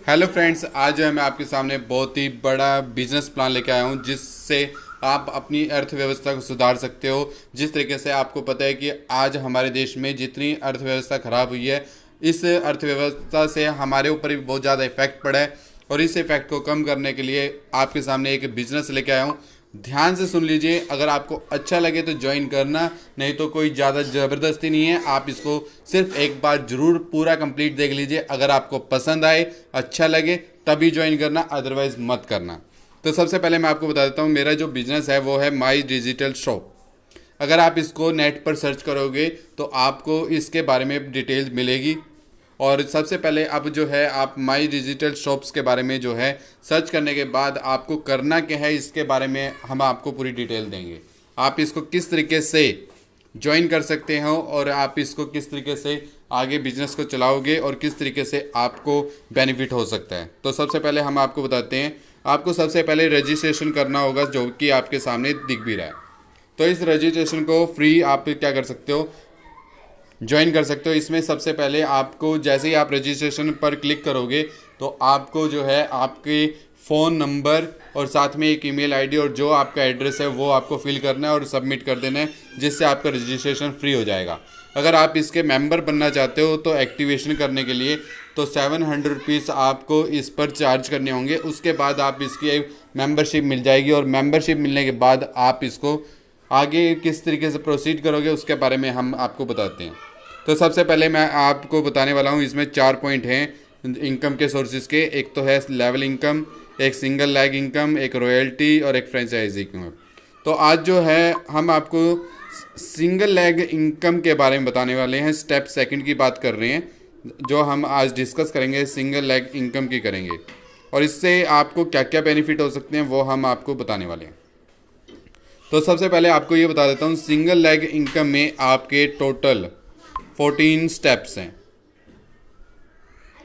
Hello friends, आज जो है मैं आपके सामने बहुत ही बड़ा बिजनेस प्लान लेके आया हूँ जिससे आप अपनी अर्थव्यवस्था को सुधार सकते हो। जिस तरीके से आपको पता है कि आज हमारे देश में जितनी अर्थव्यवस्था ख़राब हुई है, इस अर्थव्यवस्था से हमारे ऊपर भी बहुत ज़्यादा इफेक्ट पड़ा है और इस इफेक्ट को कम करने के लिए आपके सामने एक बिजनेस लेके आया हूँ। ध्यान से सुन लीजिए, अगर आपको अच्छा लगे तो ज्वाइन करना, नहीं तो कोई ज़्यादा ज़बरदस्ती नहीं है। आप इसको सिर्फ एक बार ज़रूर पूरा कंप्लीट देख लीजिए। अगर आपको पसंद आए, अच्छा लगे, तभी ज्वाइन करना, अदरवाइज़ मत करना। तो सबसे पहले मैं आपको बता देता हूँ, मेरा जो बिज़नेस है वो है माई डिजिटल शॉप। अगर आप इसको नेट पर सर्च करोगे तो आपको इसके बारे में डिटेल्स मिलेगी। और सबसे पहले अब जो है आप माई डिजिटल शॉप्स के बारे में जो है सर्च करने के बाद आपको करना क्या है, इसके बारे में हम आपको पूरी डिटेल देंगे। आप इसको किस तरीके से ज्वाइन कर सकते हो और आप इसको किस तरीके से आगे बिजनेस को चलाओगे और किस तरीके से आपको बेनिफिट हो सकता है। तो सबसे पहले हम आपको बताते हैं, आपको सबसे पहले रजिस्ट्रेशन करना होगा, जो कि आपके सामने दिख भी रहा है। तो इस रजिस्ट्रेशन को फ्री आप क्या कर सकते हो, ज्वाइन कर सकते हो। इसमें सबसे पहले आपको जैसे ही आप रजिस्ट्रेशन पर क्लिक करोगे तो आपको जो है आपके फ़ोन नंबर और साथ में एक ईमेल आईडी और जो आपका एड्रेस है वो आपको फिल करना है और सबमिट कर देना है, जिससे आपका रजिस्ट्रेशन फ्री हो जाएगा। अगर आप इसके मेंबर बनना चाहते हो तो एक्टिवेशन करने के लिए तो 700 रुपीज़ आपको इस पर चार्ज करने होंगे। उसके बाद आप इसकी मेंबरशिप मिल जाएगी और मेंबरशिप मिलने के बाद आप इसको आगे किस तरीके से प्रोसीड करोगे उसके बारे में हम आपको बताते हैं। तो सबसे पहले मैं आपको बताने वाला हूँ, इसमें 4 पॉइंट हैं इनकम के सोर्सेज के। एक तो है लेवल इनकम, एक सिंगल लैग इनकम, एक रॉयल्टी और एक फ्रेंचाइजी इनकम। तो आज जो है हम आपको सिंगल लैग इनकम के बारे में बताने वाले हैं। स्टेप सेकंड की बात कर रहे हैं, जो हम आज डिस्कस करेंगे सिंगल लैग इनकम की करेंगे और इससे आपको क्या क्या बेनिफिट हो सकते हैं वो हम आपको बताने वाले हैं। तो सबसे पहले आपको ये बता देता हूँ, सिंगल लैग इनकम में आपके टोटल 14 स्टेप्स हैं,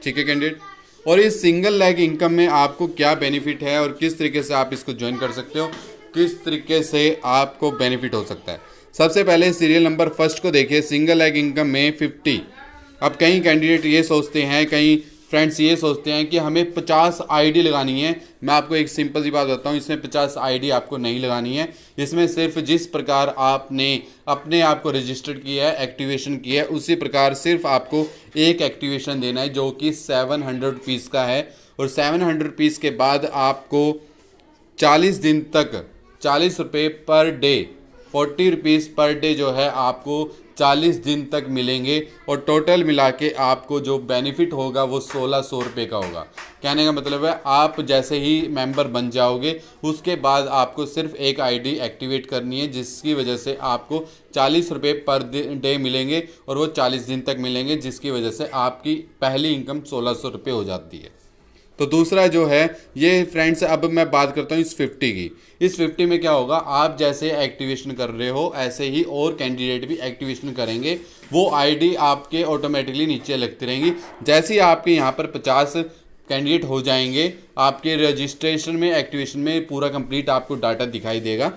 ठीक है कैंडिडेट। और इस सिंगल लैग इनकम में आपको क्या बेनिफिट है और किस तरीके से आप इसको ज्वाइन कर सकते हो, किस तरीके से आपको बेनिफिट हो सकता है। सबसे पहले सीरियल नंबर फर्स्ट को देखिए, सिंगल लैग इनकम में 50। अब कई कैंडिडेट ये सोचते हैं, कई फ्रेंड्स ये सोचते हैं कि हमें 50 आईडी लगानी है। मैं आपको एक सिंपल सी बात बताता हूँ, इसमें 50 आईडी आपको नहीं लगानी है। इसमें सिर्फ जिस प्रकार आपने अपने आप को रजिस्टर्ड किया है, एक्टिवेशन किया है, उसी प्रकार सिर्फ आपको एक एक्टिवेशन देना है, जो कि 700 रुपीज़ का है। और 700 रुपीज़ के बाद आपको 40 दिन तक 40 रुपये per day, 40 rupees per day जो है आपको 40 दिन तक मिलेंगे। और टोटल मिला के आपको जो बेनिफिट होगा वो 1600 रुपये का होगा। कहने का मतलब है, आप जैसे ही मेंबर बन जाओगे उसके बाद आपको सिर्फ एक आईडी एक्टिवेट करनी है, जिसकी वजह से आपको 40 रुपये पर डे मिलेंगे और वो 40 दिन तक मिलेंगे, जिसकी वजह से आपकी पहली इनकम 1600 रुपये हो जाती है। तो दूसरा जो है ये फ्रेंड्स, अब मैं बात करता हूँ इस 50 की। इस 50 में क्या होगा, आप जैसे एक्टिवेशन कर रहे हो ऐसे ही और कैंडिडेट भी एक्टिवेशन करेंगे। वो आईडी आपके ऑटोमेटिकली नीचे लगती रहेंगी। जैसे ही आपके यहाँ पर 50 कैंडिडेट हो जाएंगे, आपके रजिस्ट्रेशन में, एक्टिवेशन में पूरा कंप्लीट आपको डाटा दिखाई देगा।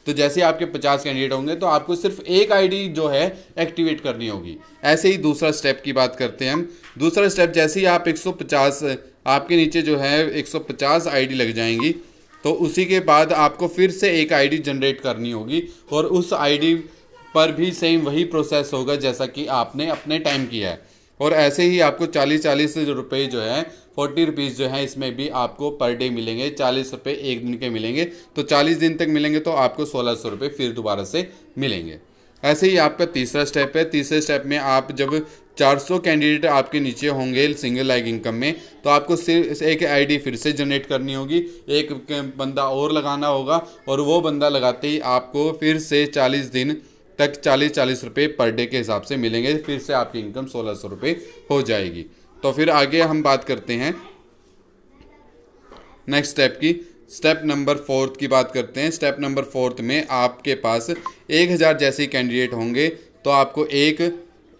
तो जैसे आपके 50 कैंडिडेट होंगे तो आपको सिर्फ एक आईडी जो है एक्टिवेट करनी होगी। ऐसे ही दूसरा स्टेप की बात करते हैं हम। दूसरा स्टेप, जैसे ही आप 150 आपके नीचे जो है 150 आईडी लग जाएंगी, तो उसी के बाद आपको फिर से एक आईडी जनरेट करनी होगी और उस आईडी पर भी सेम वही प्रोसेस होगा जैसा कि आपने अपने टाइम किया है। और ऐसे ही आपको 40 रुपये जो है, 40 रुपीज़ जो है, इसमें भी आपको पर डे मिलेंगे। 40 रुपये एक दिन के मिलेंगे, तो 40 दिन तक मिलेंगे, तो आपको 1600 रुपये फिर दोबारा से मिलेंगे। ऐसे ही आपका तीसरा स्टेप है। तीसरे स्टेप में आप जब 400 कैंडिडेट आपके नीचे होंगे सिंगल लैग इनकम में, तो आपको सिर्फ एक आईडी फिर से जनरेट करनी होगी, एक बंदा और लगाना होगा और वो बंदा लगाते ही आपको फिर से 40 दिन तक 40 रुपये पर डे के हिसाब से मिलेंगे। फिर से आपकी इनकम 1600 रुपये हो जाएगी। तो फिर आगे हम बात करते हैं नेक्स्ट स्टेप की। स्टेप नंबर 4 की बात करते हैं। स्टेप नंबर 4 में आपके पास 1000 जैसे कैंडिडेट होंगे तो आपको एक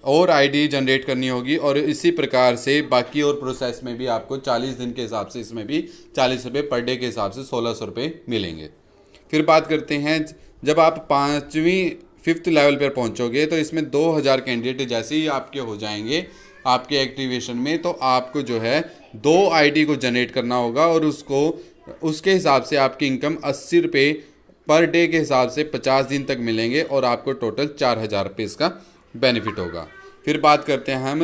और आईडी जनरेट करनी होगी और इसी प्रकार से बाकी और प्रोसेस में भी आपको 40 दिन के हिसाब से इसमें भी 40 रुपये पर डे के हिसाब से 1600 रुपये मिलेंगे। फिर बात करते हैं, जब आप 5वीं 5th लेवल पर पहुंचोगे तो इसमें 2000 कैंडिडेट जैसे ही आपके हो जाएंगे आपके एक्टिवेशन में, तो आपको जो है 2 आईडी को जनरेट करना होगा और उसके हिसाब से आपकी इनकम 80 रुपये पर डे के हिसाब से 50 दिन तक मिलेंगे और आपको टोटल 4000 रुपये इसका बेनिफिट होगा। फिर बात करते हैं हम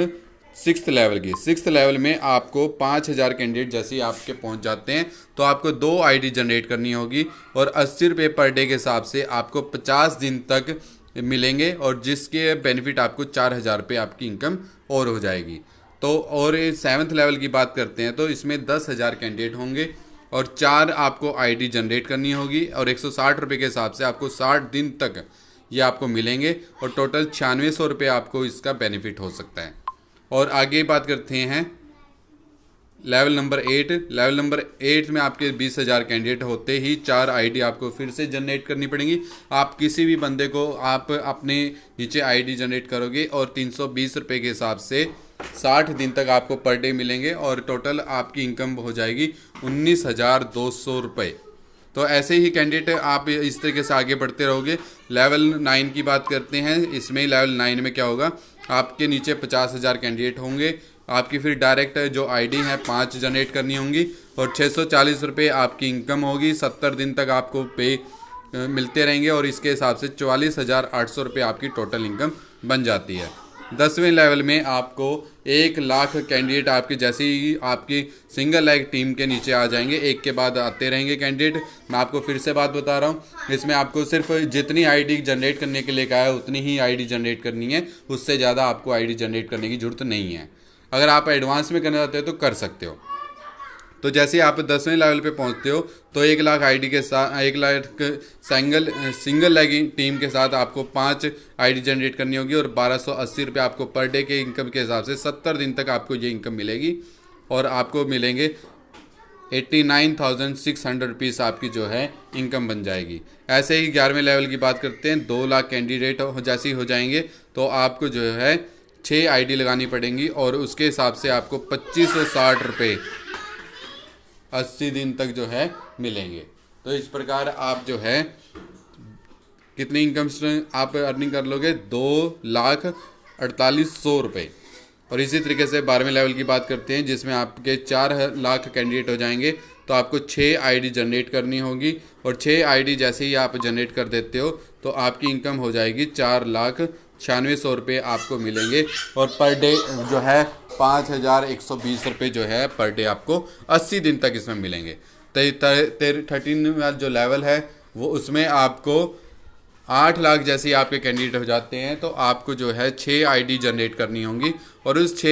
6th लेवल की। 6th लेवल में आपको 5000 कैंडिडेट जैसे ही आपके पहुंच जाते हैं तो आपको 2 आईडी जनरेट करनी होगी और 80 रुपये पर डे के हिसाब से आपको 50 दिन तक मिलेंगे और जिसके बेनिफिट आपको 4000 रुपये आपकी इनकम और हो जाएगी। तो और 7th लेवल की बात करते हैं तो इसमें 10,000 कैंडिडेट होंगे और 4 आपको आईडी जनरेट करनी होगी और 160 रुपये के हिसाब से आपको 60 दिन तक ये आपको मिलेंगे और टोटल 9600 रुपये आपको इसका बेनिफिट हो सकता है। और आगे बात करते हैं लेवल नंबर 8। लेवल नंबर 8 में आपके 20,000 कैंडिडेट होते ही 4 आईडी आपको फिर से जनरेट करनी पड़ेंगी। आप किसी भी बंदे को आप अपने नीचे आईडी जनरेट करोगे और 320 रुपये के हिसाब से 60 दिन तक आपको पर डे मिलेंगे और टोटल आपकी इनकम हो जाएगी 19,200 रुपये। तो ऐसे ही कैंडिडेट आप इस तरीके से आगे बढ़ते रहोगे। लेवल 9 की बात करते हैं। इसमें लेवल 9 में क्या होगा, आपके नीचे 50,000 कैंडिडेट होंगे। आपकी फिर डायरेक्ट जो आईडी है 5 जनरेट करनी होंगी और 640 रुपये आपकी इनकम होगी। 70 दिन तक आपको पे मिलते रहेंगे और इसके हिसाब से 44,800 रुपये आपकी टोटल इनकम बन जाती है। 10वें लेवल में आपको 1 लाख कैंडिडेट आपके जैसे ही आपकी सिंगल लेग टीम के नीचे आ जाएंगे, एक के बाद आते रहेंगे कैंडिडेट। मैं आपको फिर से बात बता रहा हूँ, इसमें आपको सिर्फ जितनी आईडी जनरेट करने के लिए कहा है उतनी ही आईडी जनरेट करनी है, उससे ज़्यादा आपको आईडी जनरेट करने की ज़रूरत नहीं है। अगर आप एडवांस में करना चाहते हो तो कर सकते हो। तो जैसे ही आप 10वें लेवल पे पहुंचते हो तो 1 लाख आईडी के साथ 1 लाख सिंगल लेग टीम के साथ आपको 5 आईडी जनरेट करनी होगी और 1280 रुपये आपको पर डे के इनकम के हिसाब से 70 दिन तक आपको ये इनकम मिलेगी और आपको मिलेंगे 89,600 रुपीज़ आपकी जो है इनकम बन जाएगी। ऐसे ही 11वें लेवल की बात करते हैं। 2 लाख कैंडिडेट जैसे ही हो जाएंगे तो आपको जो है 6 आईडी लगानी पड़ेंगी और उसके हिसाब से आपको 2560 रुपये 80 दिन तक जो है मिलेंगे। तो इस प्रकार आप जो है कितनी इनकम आप अर्निंग कर लोगे, 2,48,100 रुपये। और इसी तरीके से 12वें लेवल की बात करते हैं जिसमें आपके 4 लाख कैंडिडेट हो जाएंगे तो आपको 6 आईडी जनरेट करनी होगी और 6 आईडी जैसे ही आप जनरेट कर देते हो तो आपकी इनकम हो जाएगी 4,96,100 रुपये आपको मिलेंगे और पर डे जो है 5,120 रुपये जो है पर डे आपको 80 दिन तक इसमें मिलेंगे। 13 जो लेवल है वो उसमें आपको 8 लाख जैसे ही आपके कैंडिडेट हो जाते हैं तो आपको जो है 6 आईडी जनरेट करनी होंगी और उस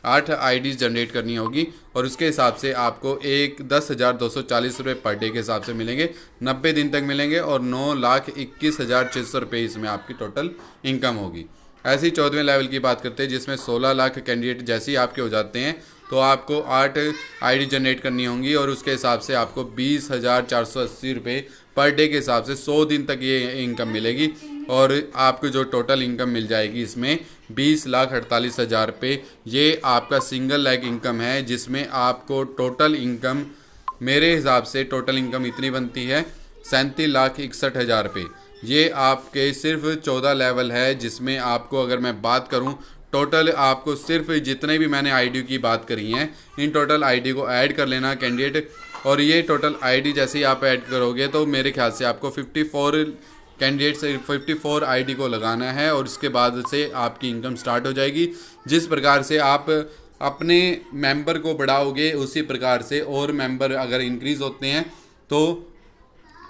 8 आईडी जनरेट करनी होगी और उसके हिसाब से आपको 10,240 रुपये पर डे के हिसाब से मिलेंगे, 90 दिन तक मिलेंगे और 9,21,600 रुपये इसमें आपकी टोटल इनकम होगी। ऐसे ही 14वें लेवल की बात करते हैं जिसमें 16 लाख कैंडिडेट जैसे ही आपके हो जाते हैं तो आपको 8 आईडी जनरेट करनी होंगी और उसके हिसाब से आपको 20,480 रुपये पर डे के हिसाब से 100 दिन तक ये इनकम मिलेगी और आपको जो टोटल इनकम मिल जाएगी इसमें 20,48,000 रुपये। ये आपका सिंगल लेग इनकम है जिसमें आपको टोटल इनकम मेरे हिसाब से टोटल इनकम इतनी बनती है 37,61,000 रुपये। ये आपके सिर्फ 14 लेवल है जिसमें आपको अगर मैं बात करूं टोटल आपको सिर्फ जितने भी मैंने आईडी की बात करी हैं इन टोटल आईडी को ऐड कर लेना कैंडिडेट और ये टोटल आईडी जैसे ही आप ऐड करोगे तो मेरे ख्याल से आपको 54 कैंडिडेट से 54 आईडी को लगाना है और उसके बाद से आपकी इनकम स्टार्ट हो जाएगी। जिस प्रकार से आप अपने मेंबर को बढ़ाओगे उसी प्रकार से और मेंबर अगर इंक्रीज़ होते हैं तो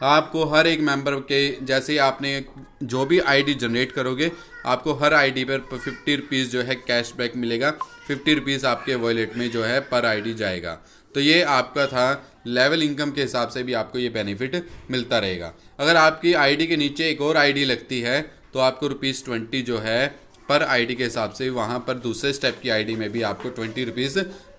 आपको हर एक मेंबर के जैसे आपने जो भी आईडी जनरेट करोगे आपको हर आईडी पर 50 रुपीज़ जो है कैशबैक मिलेगा। 50 रुपीज़ आपके वॉलेट में जो है पर आईडी जाएगा। तो ये आपका था लेवल इनकम के हिसाब से भी आपको ये बेनिफिट मिलता रहेगा। अगर आपकी आईडी के नीचे एक और आईडी लगती है तो आपको ₹20 जो है पर आईडी के हिसाब से वहाँ पर दूसरे स्टेप की आईडी में भी आपको 20 रुपीज़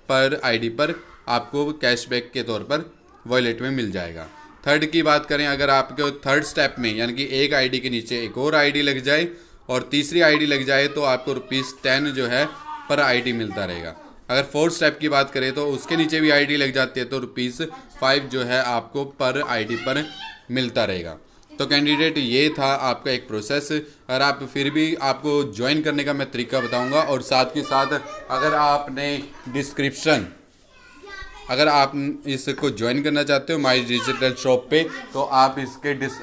पर आईडी पर आपको कैशबैक के तौर पर वॉलेट में मिल जाएगा। थर्ड की बात करें, अगर आपके थर्ड स्टेप में यानी कि एक आईडी के नीचे एक और आईडी लग जाए और तीसरी आईडी लग जाए तो आपको ₹10 जो है पर आईडी मिलता रहेगा। अगर फोर्थ स्टेप की बात करें तो उसके नीचे भी आईडी लग जाती है तो ₹5 जो है आपको पर आईडी पर मिलता रहेगा। तो तो कैंडिडेट ये था आपका एक प्रोसेस। अगर आप फिर भी आपको ज्वाइन करने का मैं तरीका बताऊंगा, और साथ के साथ अगर आप इसको ज्वाइन करना चाहते हो माई डिजिटल शॉप पे, तो आप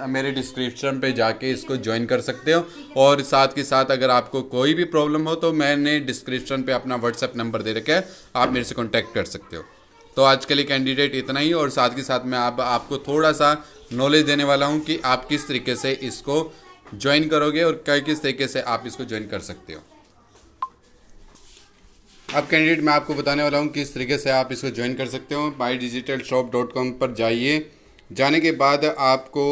मेरे डिस्क्रिप्शन पे जाके इसको ज्वाइन कर सकते हो। और साथ के साथ अगर आपको कोई भी प्रॉब्लम हो तो मैंने डिस्क्रिप्शन पे अपना व्हाट्सएप नंबर दे रखा है, आप मेरे से कॉन्टैक्ट कर सकते हो। तो आज के लिए कैंडिडेट इतना ही, और साथ के साथ मैं आपको थोड़ा सा नॉलेज देने वाला हूँ कि आप किस तरीके से इसको ज्वाइन करोगे और किस तरीके से आप इसको ज्वाइन कर सकते हो। अब कैंडिडेट मैं आपको बताने वाला हूँ किस तरीके से आप इसको ज्वाइन कर सकते हो। mydigitalshop.com पर जाइए। जाने के बाद आपको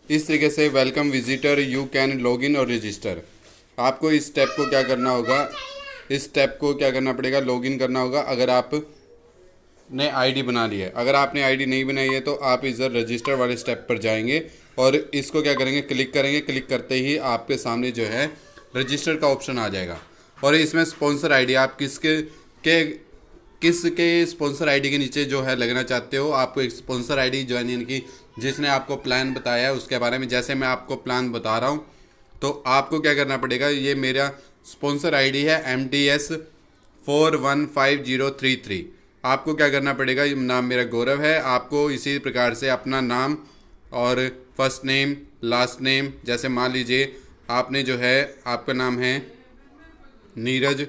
इस तरीके से welcome visitor you can log in और रजिस्टर, आपको इस स्टेप को क्या करना पड़ेगा, लॉग इन करना होगा। अगर आपने आईडी बना ली है, अगर आपने आईडी नहीं बनाई है तो आप इधर रजिस्टर वाले स्टेप पर जाएंगे और इसको क्या करेंगे, क्लिक करेंगे। क्लिक करते ही आपके सामने जो है रजिस्टर का ऑप्शन आ जाएगा, और इसमें स्पॉन्सर आईडी आप किसके स्पॉन्सर आईडी के नीचे जो है लगना चाहते हो, आपको एक स्पॉन्सर आईडी जो है, यानी कि जिसने आपको प्लान बताया है उसके बारे में। जैसे मैं आपको प्लान बता रहा हूँ तो आपको क्या करना पड़ेगा, ये मेरा स्पॉन्सर आईडी है MTS 415033। आपको क्या करना पड़ेगा, नाम मेरा गौरव है, आपको इसी प्रकार से अपना नाम और फर्स्ट नेम लास्ट नेम, जैसे मान लीजिए आपने जो है, आपका नाम है नीरज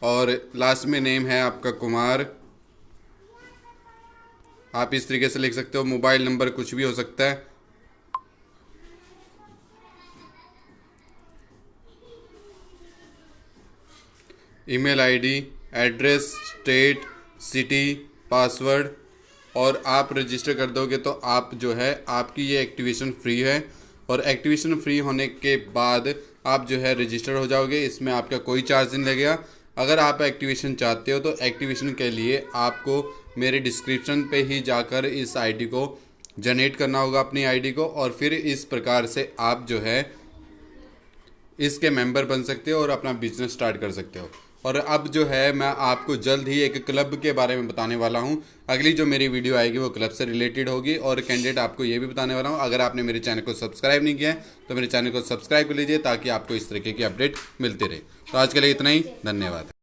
और लास्ट में नेम है आपका कुमार, आप इस तरीके से लिख सकते हो। मोबाइल नंबर कुछ भी हो सकता है। Email ID, address, state, city, password, और आप रजिस्टर कर दोगे तो आप जो है, आपकी ये एक्टिवेशन फ्री है। और एक्टिवेशन फ्री होने के बाद आप जो है रजिस्टर हो जाओगे, इसमें आपका कोई चार्ज नहीं लगेगा। अगर आप एक्टिवेशन चाहते हो तो एक्टिवेशन के लिए आपको मेरे डिस्क्रिप्शन पे ही जाकर इस आईडी को जनरेट करना होगा, अपनी आईडी को, और फिर इस प्रकार से आप जो है इसके मेंबर बन सकते हो और अपना बिजनेस स्टार्ट कर सकते हो। और अब जो है मैं आपको जल्द ही एक क्लब के बारे में बताने वाला हूं। अगली जो मेरी वीडियो आएगी वो क्लब से रिलेटेड होगी। और कैंडिडेट आपको ये भी बताने वाला हूं, अगर आपने मेरे चैनल को सब्सक्राइब नहीं किया है तो मेरे चैनल को सब्सक्राइब कर लीजिए, ताकि आपको इस तरीके की अपडेट मिलती रहे। तो आज के लिए इतना ही, धन्यवाद।